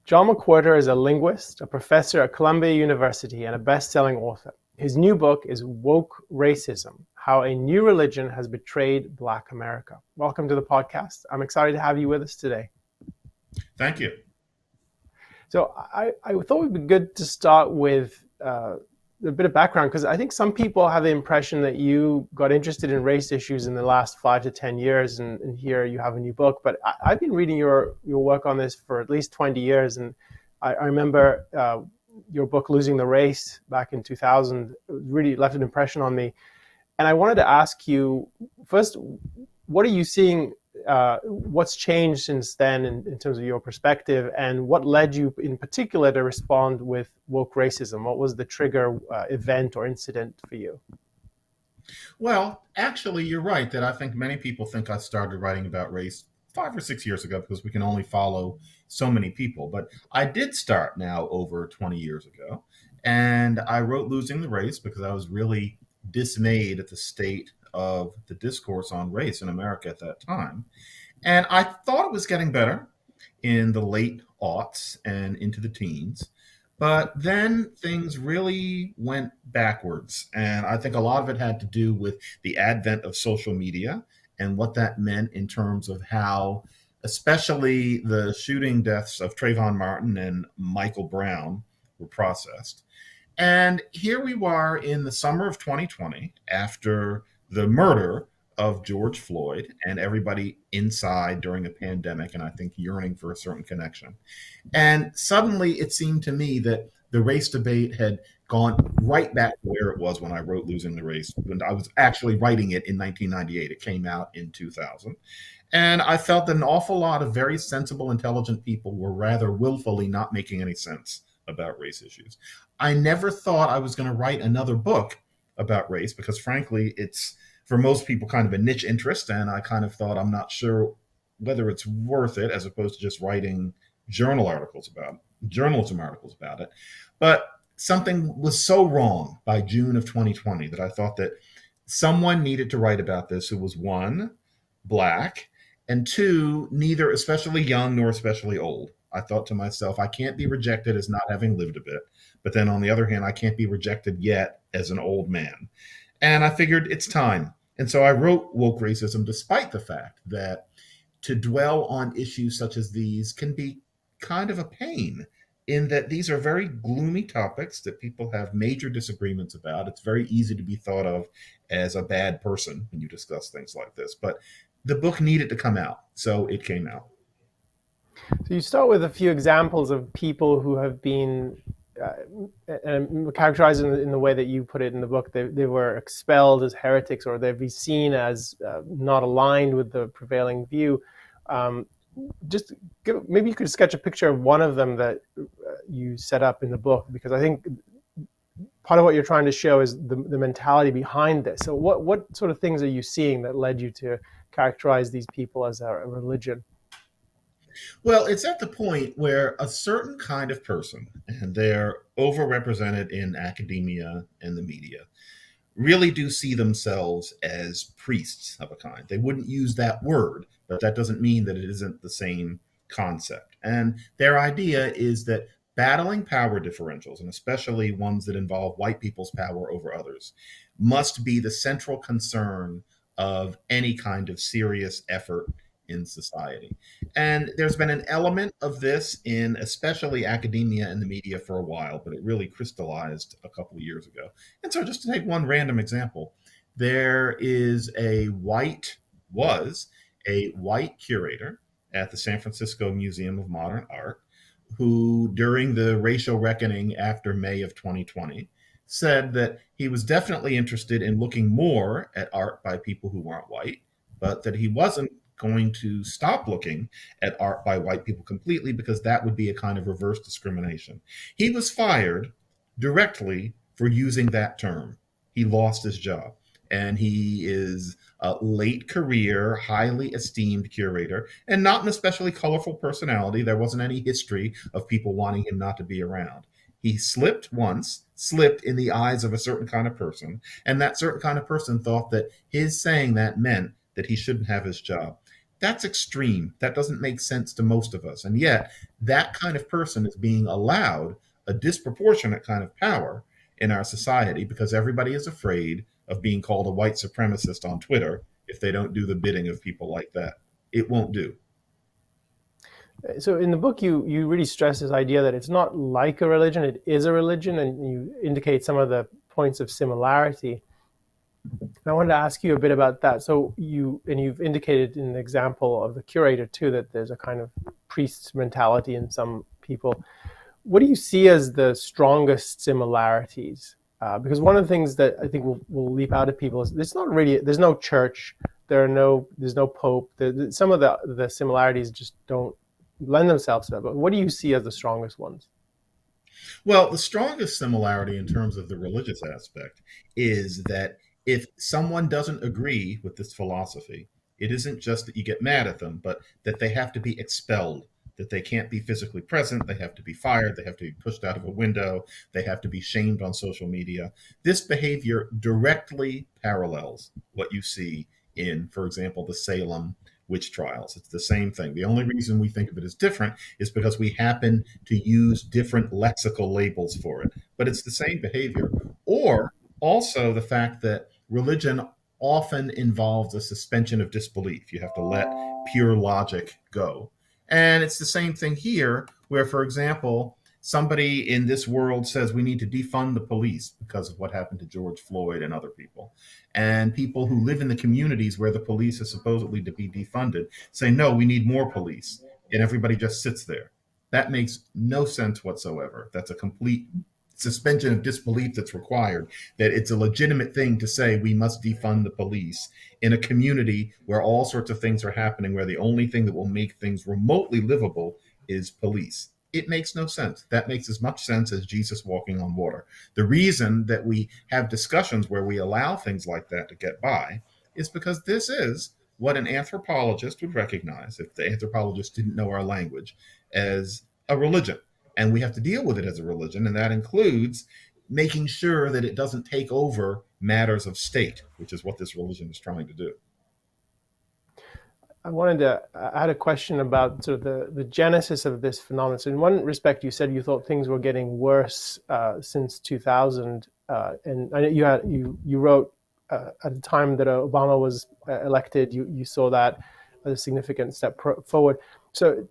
John McWhorter is a linguist, a professor at Columbia University, and a best-selling author. His new book is Woke Racism: How a New Religion Has Betrayed Black America. Welcome to the podcast. I'm excited to have you with us today. Thank you. So I thought it would be good to start with a bit of background, because I think some people have the impression that you got interested in race issues in the last 5 to 10 years, and here you have a new book. But I've been reading your work on this for at least 20 years, and I remember your book, Losing the Race, back in 2000, really left an impression on me. And I wanted to ask you, first, what are you seeing? What's changed since then in terms of your perspective, and what led you in particular to respond with woke racism? What was the trigger event or incident for you? Well, actually, you're right that I think many people think I started writing about race 5 or 6 years ago because we can only follow so many people. But I did start now over 20 years ago. And I wrote Losing the Race because I was really dismayed at the state of the discourse on race in America at that time. And I thought it was getting better in the late aughts and into the teens. But then things really went backwards. And I think a lot of it had to do with the advent of social media and what that meant in terms of how, especially the shooting deaths of Trayvon Martin and Michael Brown, were processed. And here we are in the summer of 2020 after the murder of George Floyd and everybody inside during a pandemic, and I think yearning for a certain connection. And suddenly it seemed to me that the race debate had gone right back to where it was when I wrote Losing the Race. When I was actually writing it in 1998. It came out in 2000. And I felt that an awful lot of very sensible, intelligent people were rather willfully not making any sense about race issues. I never thought I was going to write another book about race because, frankly, it's for most people kind of a niche interest. And I kind of thought I'm not sure whether it's worth it as opposed to just writing journalism articles about it. But something was so wrong by June of 2020 that I thought that someone needed to write about this who was, one, black, and two, neither especially young nor especially old. I thought to myself, I can't be rejected as not having lived a bit. But then on the other hand, I can't be rejected yet as an old man. And I figured it's time. And so I wrote Woke Racism, despite the fact that to dwell on issues such as these can be kind of a pain, in that these are very gloomy topics that people have major disagreements about. It's very easy to be thought of as a bad person when you discuss things like this. But the book needed to come out, so it came out. So you start with a few examples of people who have been characterized in the way that you put it in the book. They were expelled as heretics, or they'd be seen as not aligned with the prevailing view. Maybe you could sketch a picture of one of them that you set up in the book, because I think part of what you're trying to show is the mentality behind this. So what sort of things are you seeing that led you to characterize these people as a religion? Well, it's at the point where a certain kind of person, and they're overrepresented in academia and the media, really do see themselves as priests of a kind. They wouldn't use that word, but that doesn't mean that it isn't the same concept. And their idea is that battling power differentials, and especially ones that involve white people's power over others, must be the central concern of any kind of serious effort in society. And there's been an element of this in especially academia and the media for a while, but it really crystallized a couple of years ago. And so, just to take one random example, there is was a white curator at the San Francisco Museum of Modern Art who, during the racial reckoning after May of 2020, said that he was definitely interested in looking more at art by people who weren't white, but that he wasn't going to stop looking at art by white people completely because that would be a kind of reverse discrimination. He was fired directly for using that term. He lost his job. And he is a late career, highly esteemed curator, and not an especially colorful personality. There wasn't any history of people wanting him not to be around. He slipped once, slipped in the eyes of a certain kind of person, and that certain kind of person thought that his saying that meant that he shouldn't have his job. That's extreme. That doesn't make sense to most of us. And yet, that kind of person is being allowed a disproportionate kind of power in our society because everybody is afraid of being called a white supremacist on Twitter if they don't do the bidding of people like that. It won't do. So in the book, you really stress this idea that it's not like a religion; it is a religion, and you indicate some of the points of similarity. And I wanted to ask you a bit about that. So you've indicated in the example of the curator too that there's a kind of priest mentality in some people. What do you see as the strongest similarities? Because one of the things that I think will leap out at people is it's not really there's no church, there's no pope. Some of the similarities just don't lend themselves to that. But what do you see as the strongest ones? Well, the strongest similarity in terms of the religious aspect is that if someone doesn't agree with this philosophy, it isn't just that you get mad at them, but that they have to be expelled, that they can't be physically present, they have to be fired, they have to be pushed out of a window, they have to be shamed on social media. This behavior directly parallels what you see in, for example, the Salem witch trials. It's the same thing. The only reason we think of it as different is because we happen to use different lexical labels for it. But it's the same behavior. Or also the fact that religion often involves a suspension of disbelief. You have to let pure logic go. And it's the same thing here, where, for example, somebody in this world says we need to defund the police because of what happened to George Floyd and other people. And people who live in the communities where the police is supposedly to be defunded say, no, we need more police. And everybody just sits there. That makes no sense whatsoever. That's a complete suspension of disbelief that's required, that it's a legitimate thing to say we must defund the police in a community where all sorts of things are happening, where the only thing that will make things remotely livable is police. It makes no sense. That makes as much sense as Jesus walking on water. The reason that we have discussions where we allow things like that to get by is because this is what an anthropologist would recognize, if the anthropologist didn't know our language, as a religion. And we have to deal with it as a religion, and that includes making sure that it doesn't take over matters of state, which is what this religion is trying to do. I had a question about sort of the genesis of this phenomenon. So in one respect, you said you thought things were getting worse since 2000, and I know you wrote at the time that Obama was elected. You saw that as a significant step forward. So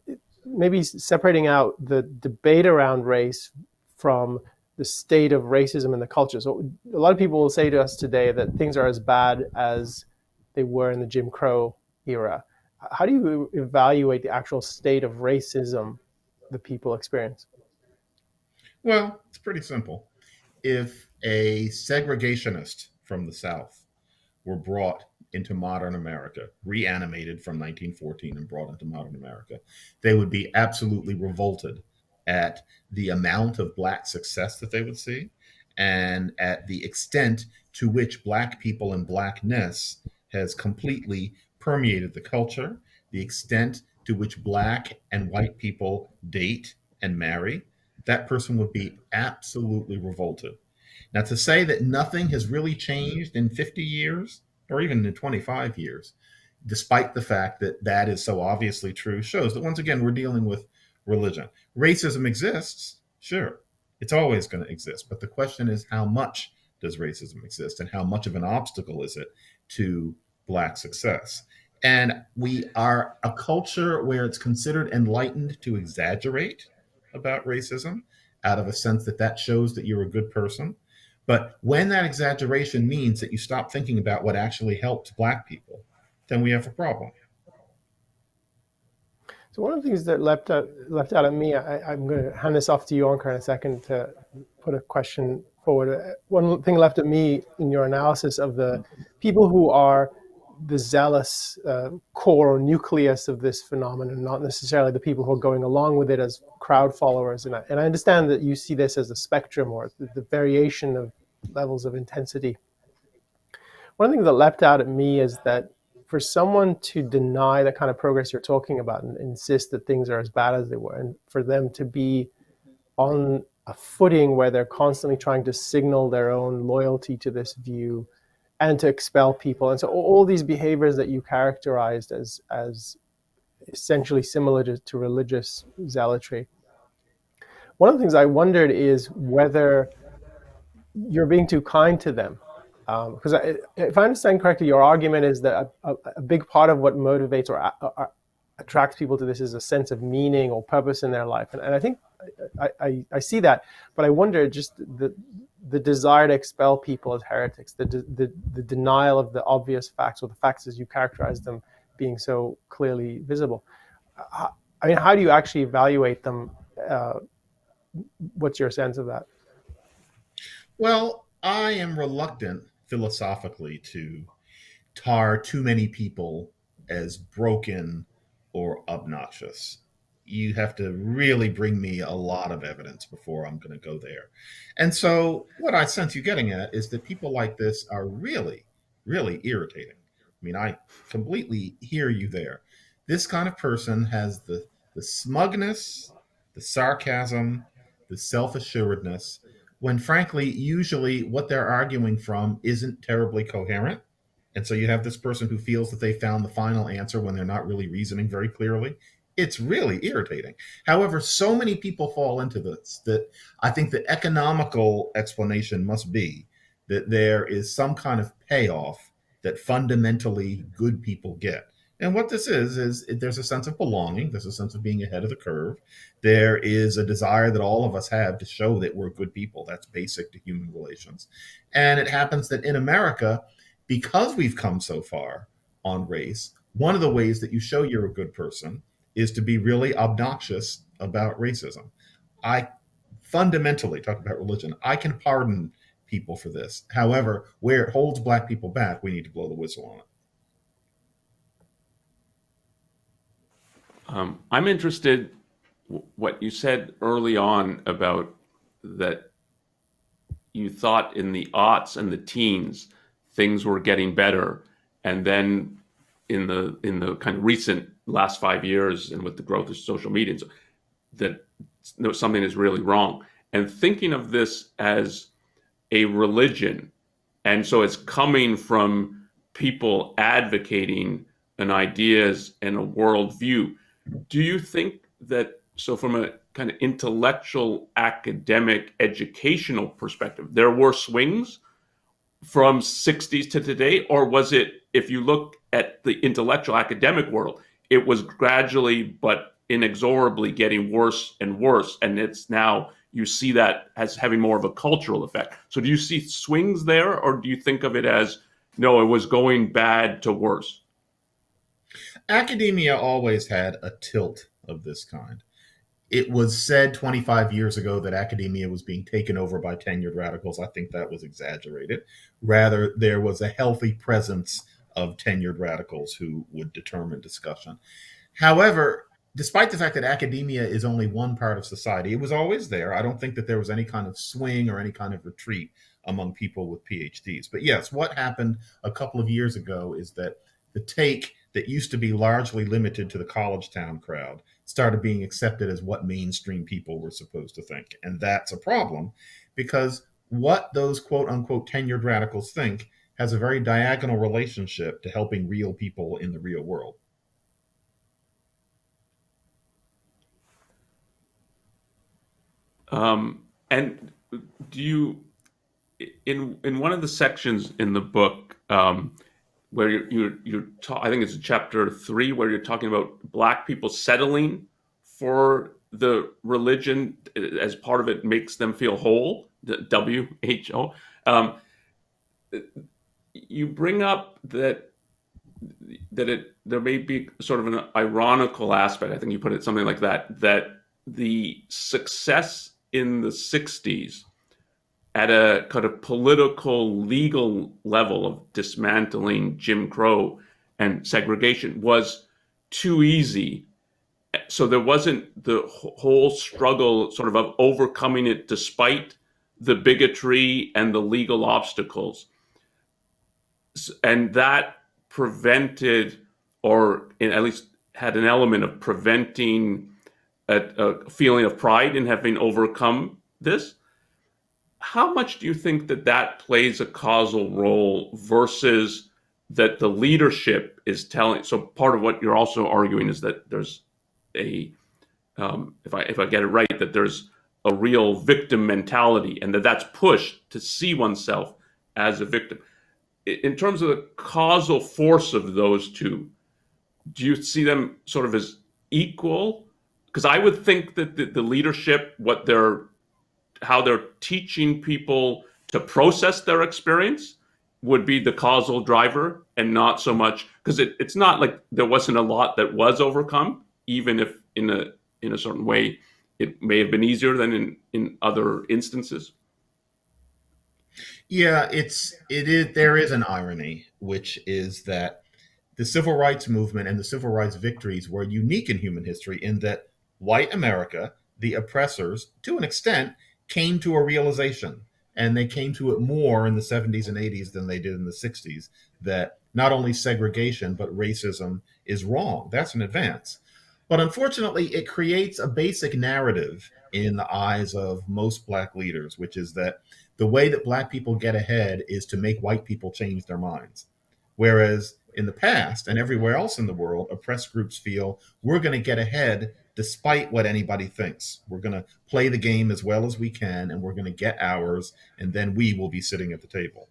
maybe separating out the debate around race from the state of racism in the culture. So a lot of people will say to us today that things are as bad as they were in the Jim Crow era. How do you evaluate the actual state of racism that people experience? Well, it's pretty simple. If a segregationist from the South were brought into modern America, reanimated from 1914 and brought into modern America, they would be absolutely revolted at the amount of Black success that they would see and at the extent to which Black people and Blackness has completely permeated the culture, the extent to which Black and white people date and marry. That person would be absolutely revolted. Now, to say that nothing has really changed in 50 years or even in 25 years, despite the fact that that is so obviously true, shows that once again, we're dealing with religion. Racism exists, sure, it's always going to exist. But the question is, how much does racism exist and how much of an obstacle is it to Black success? And we are a culture where it's considered enlightened to exaggerate about racism out of a sense that that shows that you're a good person. But when that exaggeration means that you stop thinking about what actually helped Black people, then we have a problem. So one of the things that left out at me, I'm going to hand this off to you, Onkar, in a second to put a question forward. One thing left at me in your analysis of the people who are the zealous core or nucleus of this phenomenon, not necessarily the people who are going along with it as crowd followers. And I understand that you see this as a spectrum or the variation of levels of intensity. One thing that leapt out at me is that for someone to deny the kind of progress you're talking about and insist that things are as bad as they were, and for them to be on a footing where they're constantly trying to signal their own loyalty to this view, and to expel people. And so all these behaviors that you characterized as essentially similar to religious zealotry. One of the things I wondered is whether you're being too kind to them. Because if I understand correctly, your argument is that a big part of what motivates or attracts people to this is a sense of meaning or purpose in their life. And I think I see that, but I wonder just the desire to expel people as heretics, the denial of the obvious facts, or the facts as you characterize them being so clearly visible. I mean, how do you actually evaluate them? What's your sense of that? Well, I am reluctant philosophically to tar too many people as broken or obnoxious. You have to really bring me a lot of evidence before I'm going to go there. And so, what I sense you getting at is that people like this are really, really irritating. I mean, I completely hear you there. This kind of person has the smugness, the sarcasm, the self assuredness, when frankly, usually what they're arguing from isn't terribly coherent, and so you have this person who feels that they found the final answer when they're not really reasoning very clearly. It's really irritating. However, so many people fall into this that I think the economical explanation must be that there is some kind of payoff that fundamentally good people get. And what this is there's a sense of belonging, there's a sense of being ahead of the curve. There is a desire that all of us have to show that we're good people. That's basic to human relations. And it happens that in America, because we've come so far on race, one of the ways that you show you're a good person is to be really obnoxious about racism. I fundamentally talk about religion. I can pardon people for this. However, where it holds black people back, we need to blow the whistle on it. I'm interested what you said early on about that you thought in the aughts and the teens things were getting better, and then in the kind of recent last 5 years and with the growth of social media, that something is really wrong. And thinking of this as a religion, and so it's coming from people advocating an ideas and a worldview. Do you think that, so from a kind of intellectual, academic, educational perspective, there were swings from 60s to today? Or was it, if you look at the intellectual academic world, it was gradually but inexorably getting worse and worse, and it's now you see that as having more of a cultural effect? So do you see swings there, or do you think of it as, no, it was going bad to worse? Academia always had a tilt of this kind. It was said 25 years ago that academia was being taken over by tenured radicals. I think that was exaggerated. Rather, there was a healthy presence of tenured radicals who would determine discussion. However, despite the fact that academia is only one part of society, it was always there. I don't think that there was any kind of swing or any kind of retreat among people with PhDs. But yes, what happened a couple of years ago is that the take that used to be largely limited to the college town crowd started being accepted as what mainstream people were supposed to think. And that's a problem because what those quote unquote tenured radicals think has a very diagonal relationship to helping real people in the real world. And do you, in one of the sections in the book, where I think it's chapter 3, where you're talking about black people settling for the religion as part of it makes them feel whole, the WHO. You bring up that there may be sort of an ironical aspect. I think you put it something like that. That the success in the 60s at a kind of political, legal level of dismantling Jim Crow and segregation was too easy. So there wasn't the whole struggle sort of overcoming it despite the bigotry and the legal obstacles. And that prevented, or at least had an element of preventing a feeling of pride in having overcome this. how much do you think that that plays a causal role versus that the leadership is telling? So part of what you're also arguing is that there's a, if I get it right, that there's a real victim mentality, and that that's pushed to see oneself as a victim. In terms of the causal force of those two, do you see them sort of as equal? Because I would think that the leadership, how they're teaching people to process their experience, would be the causal driver, and not so much because it's not like there wasn't a lot that was overcome, even if in a certain way it may have been easier than in other instances. Yeah, it is there is an irony, which is that the civil rights movement and the civil rights victories were unique in human history in that white America, the oppressors, to an extent, came to a realization. And they came to it more in the 70s and 80s than they did in the 60s, that not only segregation, but racism is wrong. That's an advance. But unfortunately, it creates a basic narrative in the eyes of most Black leaders, which is that the way that Black people get ahead is to make white people change their minds. Whereas in the past and everywhere else in the world, oppressed groups feel we're going to get ahead despite what anybody thinks. We're going to play the game as well as we can, and we're going to get ours, and then we will be sitting at the table.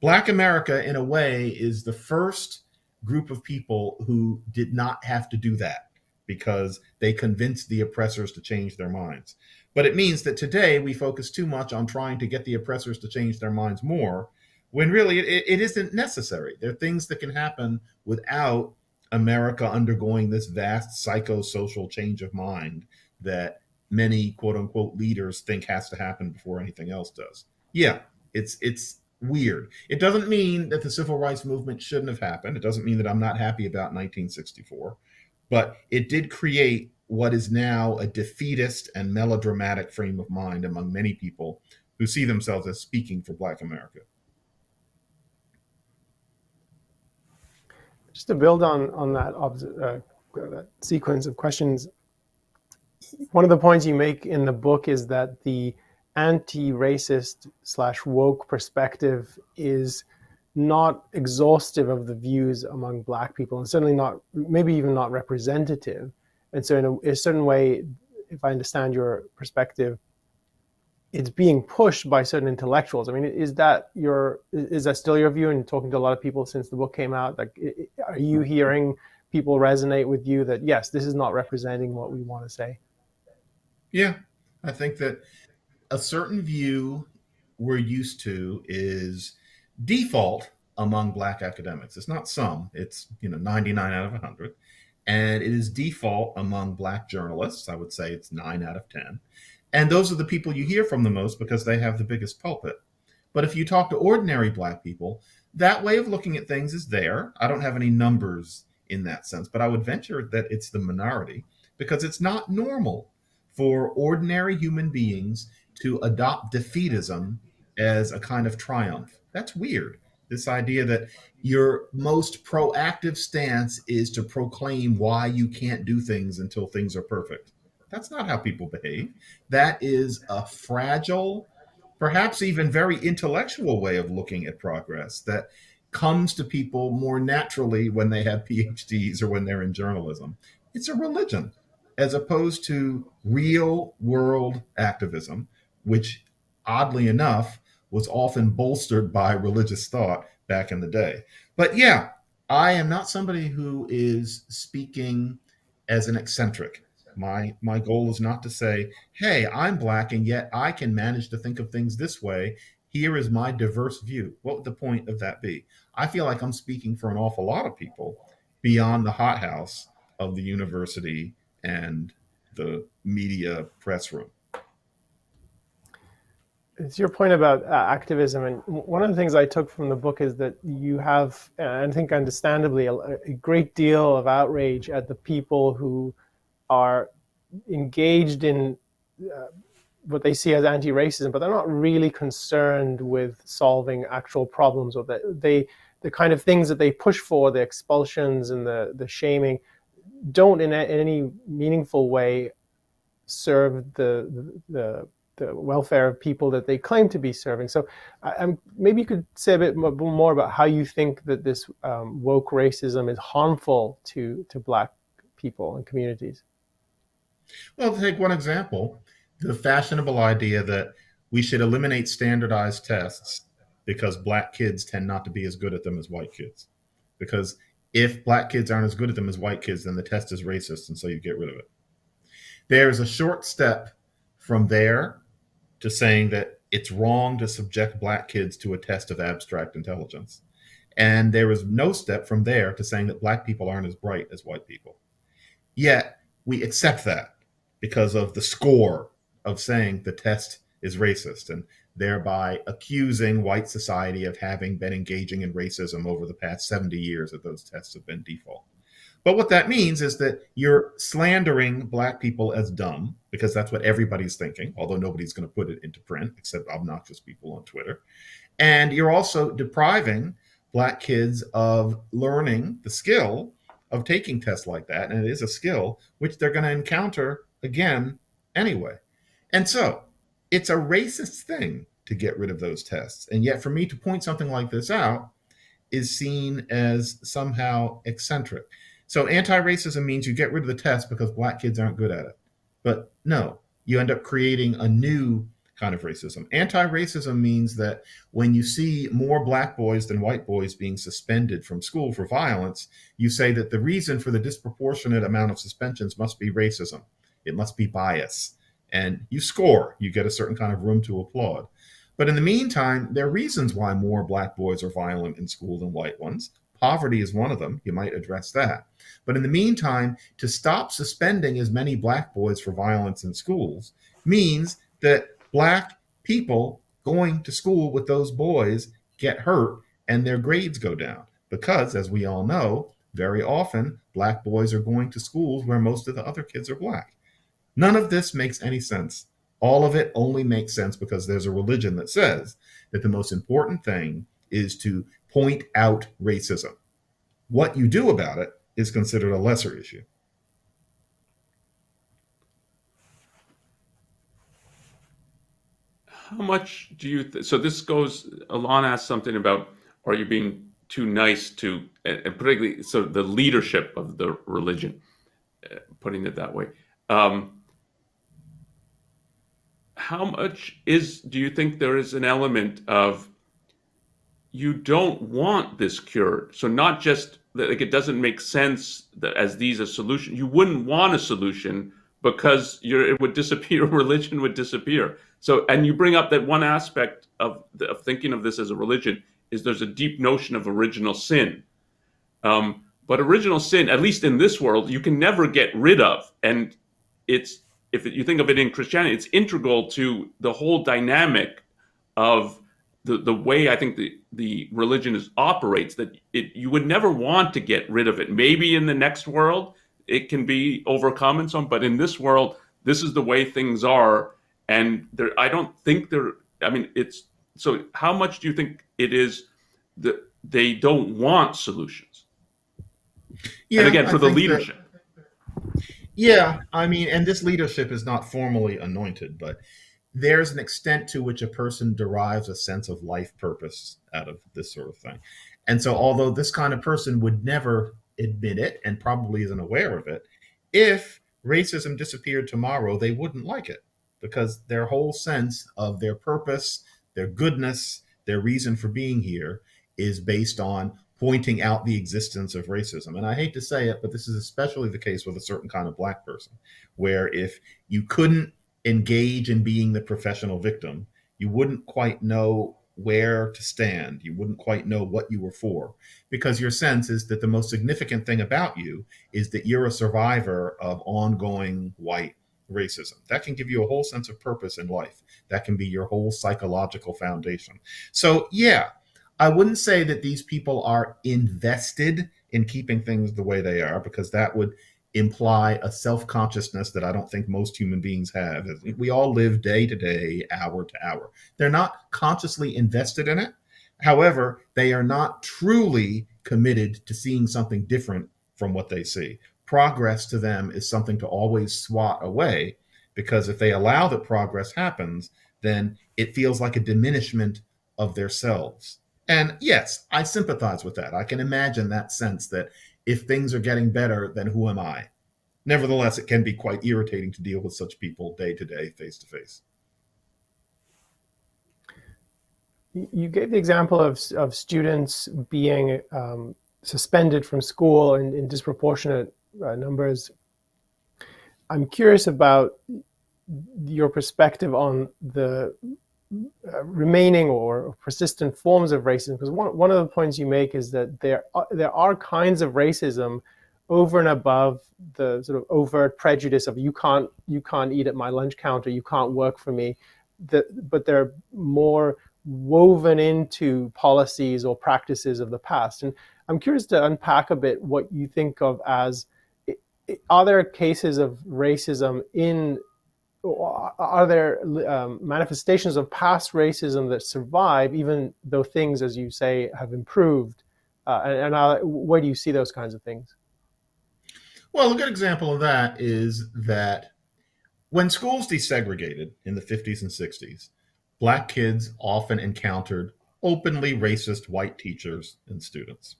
Black America, in a way, is the first group of people who did not have to do that because they convinced the oppressors to change their minds. But it means that today we focus too much on trying to get the oppressors to change their minds more, when really it isn't necessary. There are things that can happen without America undergoing this vast psychosocial change of mind that many quote unquote leaders think has to happen before anything else does. Yeah, it's weird. It doesn't mean that the civil rights movement shouldn't have happened. It doesn't mean that I'm not happy about 1964, but it did create what is now a defeatist and melodramatic frame of mind among many people who see themselves as speaking for Black America. Just to build on that sequence of questions, one of the points you make in the book is that the anti-racist / woke perspective is not exhaustive of the views among Black people, and certainly not, maybe even not representative. And so in a certain way, if I understand your perspective, it's being pushed by certain intellectuals. I mean, is that still your view? And talking to a lot of people since the book came out, like, are you hearing people resonate with you that yes, this is not representing what we want to say? Yeah, I think that a certain view we're used to is default among Black academics. It's not some, it's 99 out of 100. And it is default among Black journalists. I would say it's 9 out of 10. And those are the people you hear from the most because they have the biggest pulpit. But if you talk to ordinary Black people, that way of looking at things is there. I don't have any numbers in that sense, but I would venture that it's the minority because it's not normal for ordinary human beings to adopt defeatism as a kind of triumph. That's weird. This idea that your most proactive stance is to proclaim why you can't do things until things are perfect. That's not how people behave. That is a fragile, perhaps even very intellectual way of looking at progress that comes to people more naturally when they have PhDs or when they're in journalism. It's a religion as opposed to real world activism, which oddly enough was often bolstered by religious thought back in the day. But yeah, I am not somebody who is speaking as an eccentric. My goal is not to say, hey, I'm Black and yet I can manage to think of things this way. Here is my diverse view. What would the point of that be? I feel like I'm speaking for an awful lot of people beyond the hothouse of the university and the media press room. It's your point about activism, and one of the things I took from the book is that you have, I think understandably, a great deal of outrage at the people who are engaged in what they see as anti-racism, but they're not really concerned with solving actual problems, or the kind of things that they push for, the expulsions and the shaming, don't in any meaningful way serve the the welfare of people that they claim to be serving. So maybe you could say a bit more about how you think that this woke racism is harmful to Black people and communities. Well, to take one example, the fashionable idea that we should eliminate standardized tests because Black kids tend not to be as good at them as white kids. Because if Black kids aren't as good at them as white kids, then the test is racist, and so you get rid of it. There's a short step from there to saying that it's wrong to subject Black kids to a test of abstract intelligence. And there is no step from there to saying that Black people aren't as bright as white people. Yet we accept that because of the score of saying the test is racist and thereby accusing white society of having been engaging in racism over the past 70 years that those tests have been default. But what that means is that you're slandering Black people as dumb, because that's what everybody's thinking, although nobody's going to put it into print except obnoxious people on Twitter. And you're also depriving Black kids of learning the skill of taking tests like that. And it is a skill which they're going to encounter again anyway. And so it's a racist thing to get rid of those tests. And yet for me to point something like this out is seen as somehow eccentric. So anti-racism means you get rid of the test because Black kids aren't good at it. But no, you end up creating a new kind of racism. Anti-racism means that when you see more Black boys than white boys being suspended from school for violence, you say that the reason for the disproportionate amount of suspensions must be racism. It must be bias. And you score. You get a certain kind of room to applaud. But in the meantime, there are reasons why more Black boys are violent in school than white ones. Poverty is one of them. You might address that. But in the meantime, to stop suspending as many Black boys for violence in schools means that Black people going to school with those boys get hurt and their grades go down. Because, as we all know, very often Black boys are going to schools where most of the other kids are Black. None of this makes any sense. All of it only makes sense because there's a religion that says that the most important thing is to point out racism. What you do about it is considered a lesser issue. How much do you so this goes, Elan asked something about, are you being too nice to, and particularly so the leadership of the religion, putting it that way. How much do you think there is an element of you don't want this cured? So not just that, like, it doesn't make sense that as these a solution. You wouldn't want a solution because it would disappear. Religion would disappear. So, and you bring up that one aspect of thinking of this as a religion is there's a deep notion of original sin. But original sin, at least in this world, you can never get rid of. And if you think of it in Christianity, it's integral to the whole dynamic of the way I think the religion operates, that you would never want to get rid of it. Maybe in the next world it can be overcome and so on, but in this world, this is the way things are. And I don't think so how much do you think it is that they don't want solutions? Yeah, and again, for the leadership. And this leadership is not formally anointed, but there's an extent to which a person derives a sense of life purpose out of this sort of thing. And so although this kind of person would never admit it and probably isn't aware of it, if racism disappeared tomorrow, they wouldn't like it, because their whole sense of their purpose, their goodness, their reason for being here is based on pointing out the existence of racism. And I hate to say it, but this is especially the case with a certain kind of Black person, where if you couldn't engage in being the professional victim, you wouldn't quite know where to stand. You wouldn't quite know what you were for, because your sense is that the most significant thing about you is that you're a survivor of ongoing white racism. That can give you a whole sense of purpose in life. That can be your whole psychological foundation. So yeah, I wouldn't say that these people are invested in keeping things the way they are, because that would imply a self-consciousness that I don't think most human beings have. We all live day to day, hour to hour. They're not consciously invested in it. However, they are not truly committed to seeing something different from what they see. Progress to them is something to always swat away, because if they allow that progress happens, then it feels like a diminishment of their selves. And yes, I sympathize with that. I can imagine that sense that if things are getting better, then who am I? Nevertheless, it can be quite irritating to deal with such people day to day, face to face. You gave the example of students being suspended from school in disproportionate numbers. I'm curious about your perspective on the remaining or persistent forms of racism, because one of the points you make is that there are kinds of racism over and above the sort of overt prejudice of you can't eat at my lunch counter, you can't work for me, but they're more woven into policies or practices of the past. And I'm curious to unpack a bit what you think of as, are there cases of racism in, are there manifestations of past racism that survive, even though things, as you say, have improved? Where do you see those kinds of things? Well, a good example of that is that when schools desegregated in the 50s and 60s, black kids often encountered openly racist white teachers and students.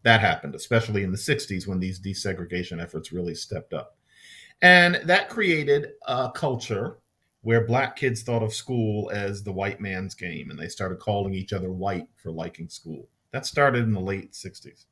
That happened, especially in the 60s when these desegregation efforts really stepped up. And that created a culture where black kids thought of school as the white man's game, and they started calling each other white for liking school. That started in the late 60s.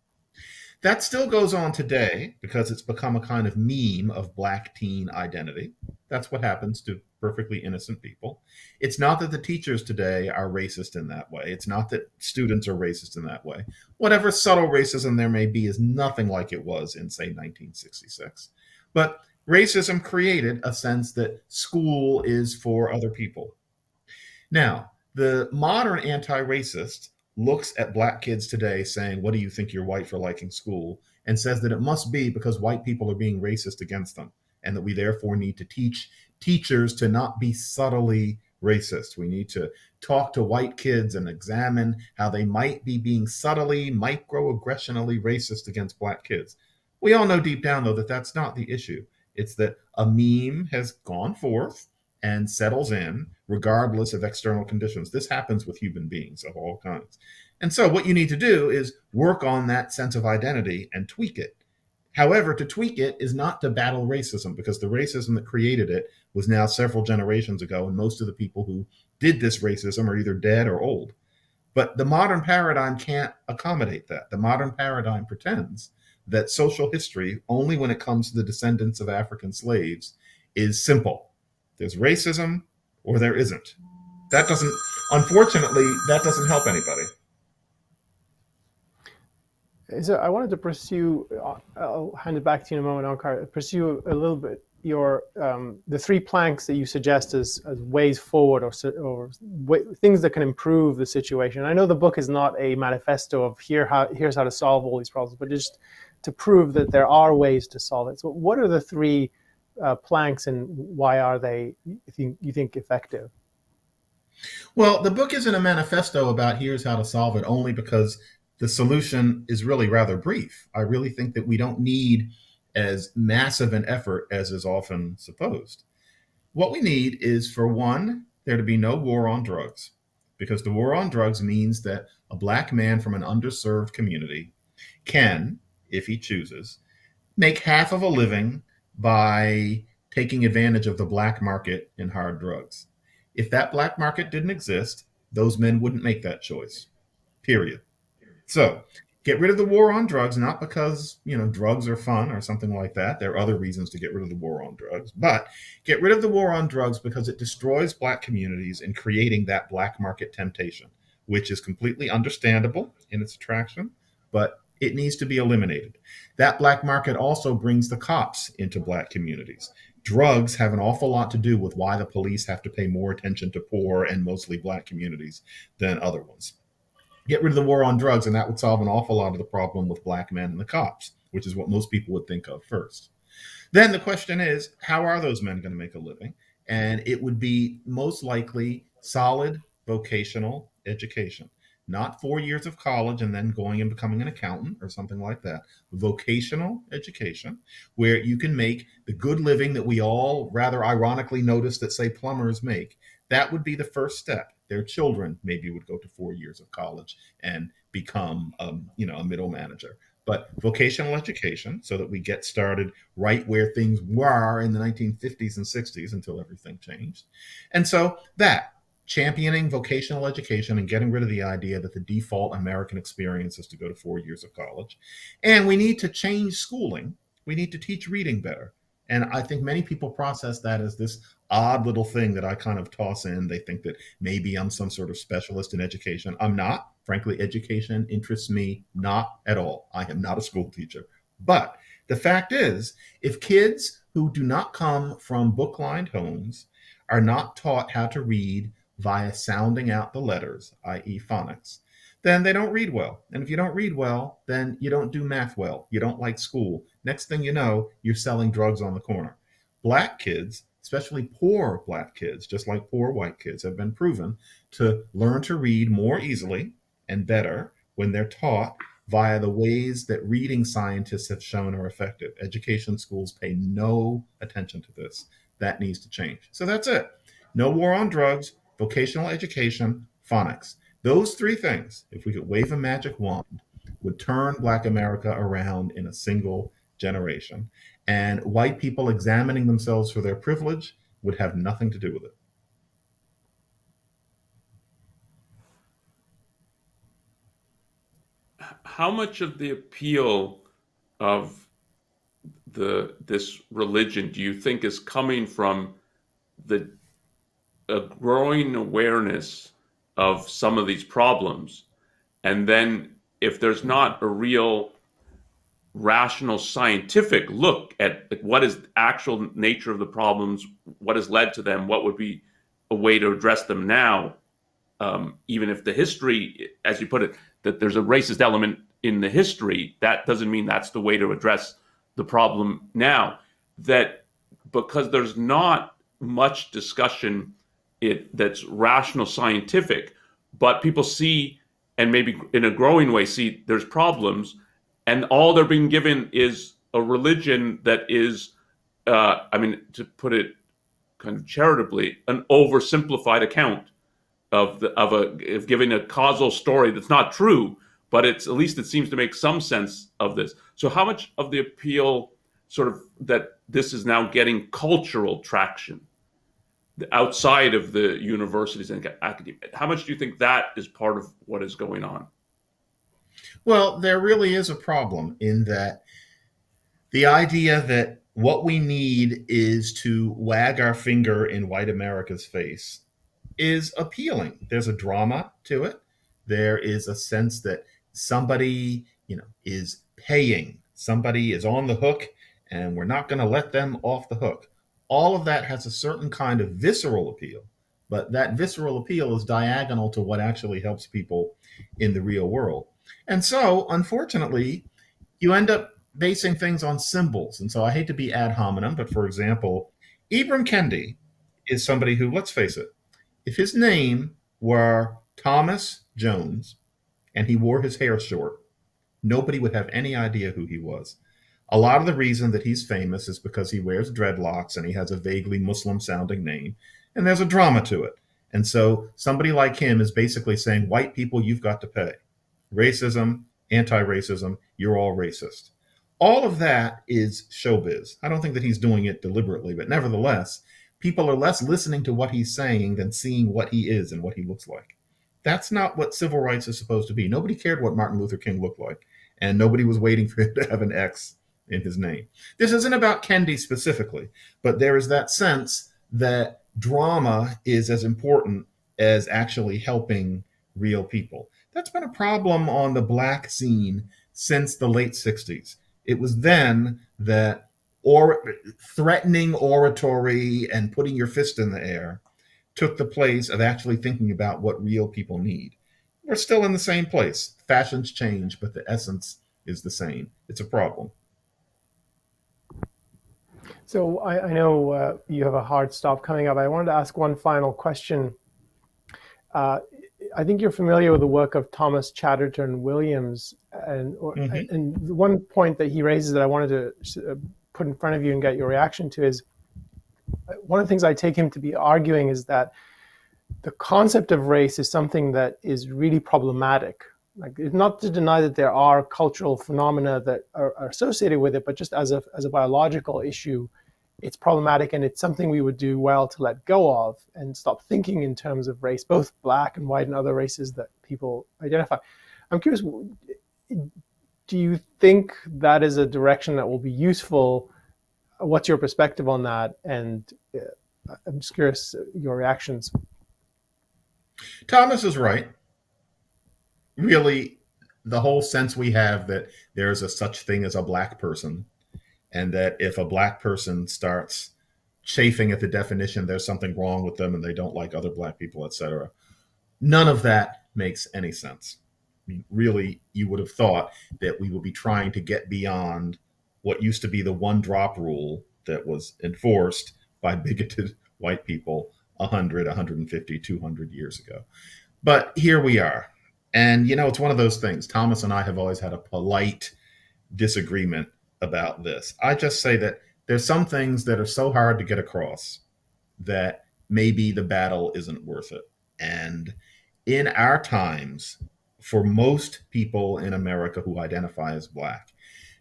That still goes on today because it's become a kind of meme of black teen identity. That's what happens to perfectly innocent people. It's not that the teachers today are racist in that way. It's not that students are racist in that way. Whatever subtle racism there may be is nothing like it was in, say, 1966. But racism created a sense that school is for other people. Now, the modern anti racist looks at black kids today saying, "What do you think you're white for liking school?" and says that it must be because white people are being racist against them, and that we therefore need to teach teachers to not be subtly racist. We need to talk to white kids and examine how they might be being subtly, microaggressionally racist against black kids. We all know deep down, though, that that's not the issue. It's that a meme has gone forth and settles in regardless of external conditions. This happens with human beings of all kinds. And so, what you need to do is work on that sense of identity and tweak it. However, to tweak it is not to battle racism, because the racism that created it was now several generations ago, and most of the people who did this racism are either dead or old. But the modern paradigm can't accommodate that. The modern paradigm pretends that social history, only when it comes to the descendants of African slaves, is simple. There's racism or there isn't. That doesn't, unfortunately, that doesn't help anybody. So I wanted to pursue, I'll hand it back to you in a moment, Onkar, pursue a little bit your the three planks that you suggest as ways forward, or things that can improve the situation. I know the book is not a manifesto of here's how to solve all these problems, but just to prove that there are ways to solve it. So what are the three planks, and why are they, you think, effective? Well, the book isn't a manifesto about here's how to solve it, only because the solution is really rather brief. I really think that we don't need as massive an effort as is often supposed. What we need is, for one, there to be no war on drugs, because the war on drugs means that a black man from an underserved community can, if he chooses, make half of a living by taking advantage of the black market in hard drugs. If that black market didn't exist, those men wouldn't make that choice. Period. So, get rid of the war on drugs, not because, drugs are fun or something like that. There are other reasons to get rid of the war on drugs, but get rid of the war on drugs because it destroys black communities in creating that black market temptation, which is completely understandable in its attraction, but it needs to be eliminated. That black market also brings the cops into black communities. Drugs have an awful lot to do with why the police have to pay more attention to poor and mostly black communities than other ones. Get rid of the war on drugs, and that would solve an awful lot of the problem with black men and the cops, which is what most people would think of first. Then the question is, how are those men going to make a living? And it would be most likely solid vocational education, not 4 years of college and then going and becoming an accountant or something like that. Vocational education, where you can make the good living that we all rather ironically notice that, say, plumbers make. That would be the first step. Their children maybe would go to 4 years of college and become, a middle manager. But vocational education, so that we get started right where things were in the 1950s and 60s until everything changed. And so that championing vocational education and getting rid of the idea that the default American experience is to go to 4 years of college. And we need to change schooling. We need to teach reading better. And I think many people process that as this odd little thing that I kind of toss in. They think that maybe I'm some sort of specialist in education. I'm not. Frankly, education interests me not at all. I am not a school teacher. But the fact is, if kids who do not come from book-lined homes are not taught how to read via sounding out the letters, i.e., phonics, then they don't read well. And if you don't read well, then you don't do math well. You don't like school. Next thing you know, you're selling drugs on the corner. Black kids, especially poor Black kids, just like poor white kids, have been proven to learn to read more easily and better when they're taught via the ways that reading scientists have shown are effective. Education schools pay no attention to this. That needs to change. So that's it. No war on drugs, vocational education, phonics. Those three things, if we could wave a magic wand, would turn Black America around in a single generation. And white people examining themselves for their privilege would have nothing to do with it. How much of the appeal of this religion do you think is coming from the a growing awareness of some of these problems, and then if there's not a real rational scientific look at what is the actual nature of the problems, what has led to them, what would be a way to address them now, even if the history, as you put it, that there's a racist element in the history, that doesn't mean that's the way to address the problem now. That because there's not much discussion that's rational scientific, but people see, and maybe in a growing way see, there's problems, and all they're being given is a religion that is, to put it kind of charitably, an oversimplified account of giving a causal story that's not true, but it's at least it seems to make some sense of this. So how much of the appeal, sort of, that this is now getting cultural traction outside of the universities and academia, how much do you think that is part of what is going on? Well, there really is a problem in that the idea that what we need is to wag our finger in white America's face is appealing. There's a drama to it. There is a sense that somebody, is paying. Somebody is on the hook, and we're not going to let them off the hook. All of that has a certain kind of visceral appeal, but that visceral appeal is diagonal to what actually helps people in the real world. And so, unfortunately, you end up basing things on symbols. And so I hate to be ad hominem, but for example, Ibram Kendi is somebody who, let's face it, if his name were Thomas Jones and he wore his hair short, nobody would have any idea who he was. A lot of the reason that he's famous is because he wears dreadlocks and he has a vaguely Muslim sounding name, and there's a drama to it. And so somebody like him is basically saying, white people, you've got to pay. Racism, anti-racism, you're all racist. All of that is showbiz. I don't think that he's doing it deliberately, but nevertheless, people are less listening to what he's saying than seeing what he is and what he looks like. That's not what civil rights is supposed to be. Nobody cared what Martin Luther King looked like, and nobody was waiting for him to have an X in his name. This isn't about Kendi specifically, but there is that sense that drama is as important as actually helping real people. That's been a problem on the Black scene since the late 60s. It was then that threatening oratory and putting your fist in the air took the place of actually thinking about what real people need. We're still in the same place. Fashions change, but the essence is the same. It's a problem. So I know you have a hard stop coming up. I wanted to ask one final question. I think you're familiar with the work of Thomas Chatterton Williams, and Mm-hmm. and the one point that he raises that I wanted to put in front of you and get your reaction to is one of the things I take him to be arguing is that the concept of race is something that is really problematic. Like, it's not to deny that there are cultural phenomena that are associated with it, but just as a biological issue, it's problematic, and it's something we would do well to let go of and stop thinking in terms of race, both black and white and other races that people identify. I'm curious, do you think that is a direction that will be useful? What's your perspective on that? And I'm just curious your reactions. Thomas is right. Really, the whole sense we have that there's a such thing as a black person, and that if a black person starts chafing at the definition, there's something wrong with them and they don't like other black people, etc. None of that makes any sense. I mean, really, you would have thought that we would be trying to get beyond what used to be the one drop rule that was enforced by bigoted white people 100, 150, 200 years ago. But here we are. And, it's one of those things. Thomas and I have always had a polite disagreement about this. I just say that there's some things that are so hard to get across that maybe the battle isn't worth it. And in our times, for most people in America who identify as black,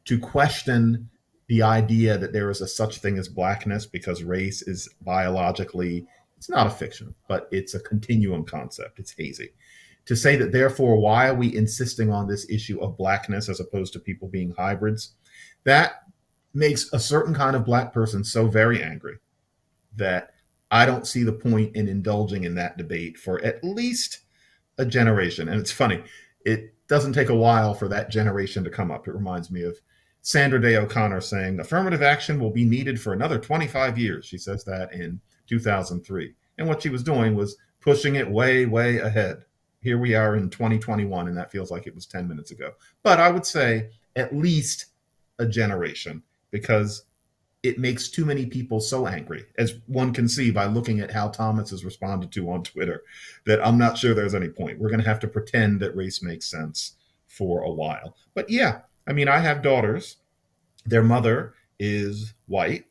to question the idea that there is a such thing as blackness because race is biologically, it's not a fiction, but it's a continuum concept. It's hazy. To say that, therefore, why are we insisting on this issue of blackness as opposed to people being hybrids? That makes a certain kind of black person so very angry that I don't see the point in indulging in that debate for at least a generation. And it's funny, it doesn't take a while for that generation to come up. It reminds me of Sandra Day O'Connor saying affirmative action will be needed for another 25 years. She says that in 2003. And what she was doing was pushing it way, way ahead. Here we are in 2021, and that feels like it was 10 minutes ago. But I would say at least a generation, because it makes too many people so angry, as one can see by looking at how Thomas is responded to on Twitter, that I'm not sure there's any point. We're going to have to pretend that race makes sense for a while. But yeah, I mean, I have daughters. Their mother is white.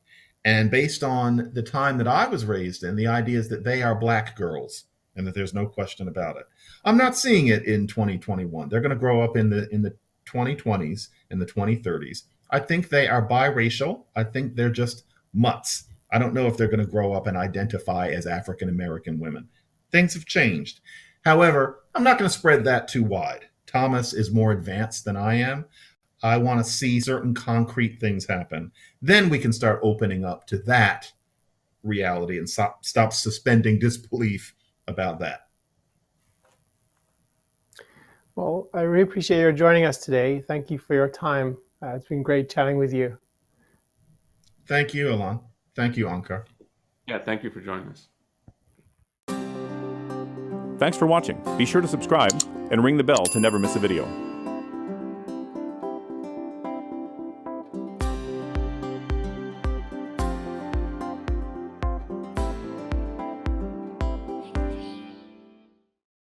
And based on the time that I was raised in, the idea is that they are black girls and that there's no question about it. I'm not seeing it in 2021. They're going to grow up in the 2020s and the 2030s. I think they are biracial. I think they're just mutts. I don't know if they're going to grow up and identify as African American women. Things have changed. However, I'm not going to spread that too wide. Thomas is more advanced than I am. I want to see certain concrete things happen. Then we can start opening up to that reality and stop suspending disbelief about that. Well, I really appreciate your joining us today. Thank you for your time. It's been great chatting with you. Thank you, Elan. Thank you, Onkar. Yeah, thank you for joining us. Thanks for watching. Be sure to subscribe and ring the bell to never miss a video.